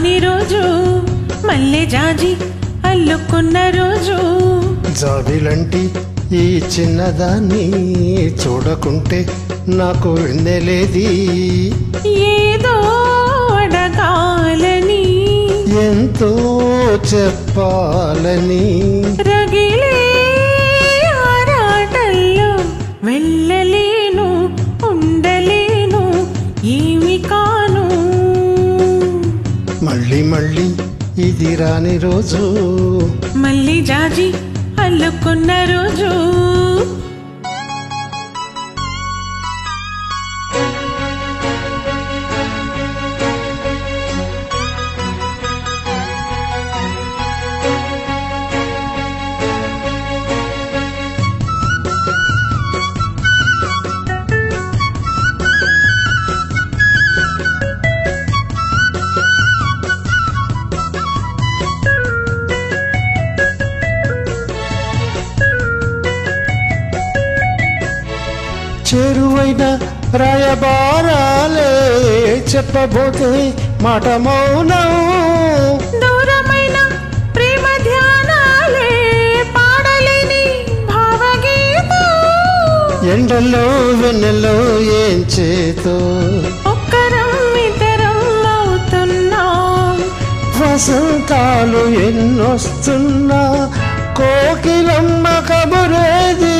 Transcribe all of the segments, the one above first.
రాని రోజు మల్లె జాజి అల్లుకున్న రోజు జాబిలంటి ఈ చిన్నదాన్ని చూడకుంటే నాకు వెన్నెలేది ఏదో అడగాలని ఎంతో చెప్పాలని రగిలే ఆరాటల్లో వెళ్ళలేను ఉండలేను ఏమి కాను మళ్ళీ మళ్ళీ ఇది రాని రోజు మళ్ళీ జాజి అల్లుకున్న రోజు చేరువైన రాయబారాలే చెప్పబోతే మాట మౌనం దూరమైన ప్రేమ ధ్యానాలే పాడలేని భావగీతం ఎండల్లో వెన్నెల్లో ఏం చేతో ఒక్కరం ఇద్దరం అవుతున్నాం వసంతాలు ఎన్నొస్తున్నా కోకిలమ్మ కబురేది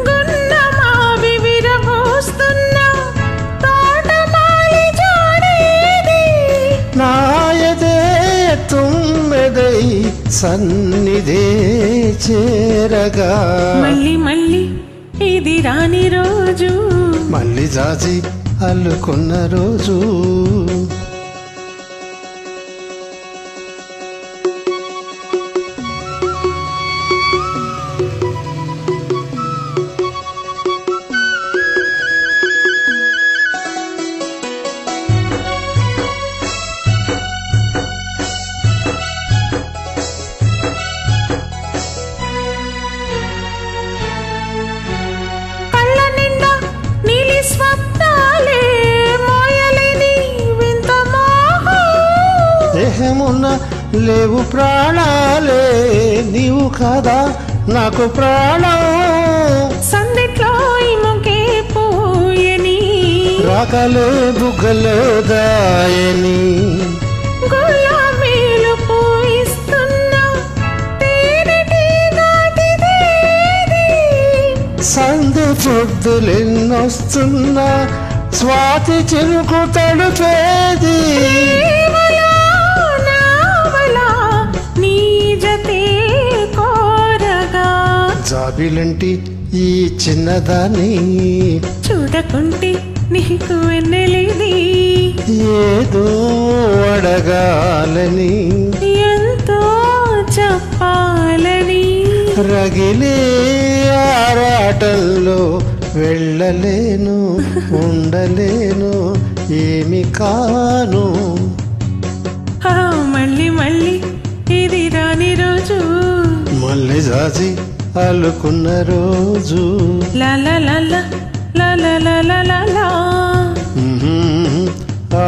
గున్నమావి విరబోస్తున్నా తోటమాలి జాడేది నాయదే తుమ్మెదై సన్నిధే చేరగా మళ్ళీ మళ్ళీ ఇది రాని రోజు మళ్ళీ జాజి అల్లుకున్న రోజు కళ్ళ నిండా నీలి స్వప్నాలే మోయలేని వింత మోహం దేహమున్న లేవు ప్రాణాలే నీవు కాదా నాకు ప్రాణం సందిట్లో ఇముకే పోయని రాకలే బుగ్గలో దాయని గులాబీలు పూయిస్తున్నా తేనెటీగటిదేది సందు పొద్దులెన్నొస్తున్నా స్వాతి చినుకు తడుపేది కేవలా నావలా నీ జతే కోరగా జాబిలంటి ఈ చిన్నదాన్ని చూడకుంటే నీకు వెన్నెలేది ఏదో అడగాలని ఎంతో చెప్పాలని రగిలే ఆరాటల్లో వెళ్ళలేను ఉండలేను ఏమి కాను ఆ మళ్ళీ మళ్ళీ ఇది రాని రోజు మళ్ళీ జాజి అల్లుకున్న రోజు లా లా లా లా లా లా లా లా లా ఆ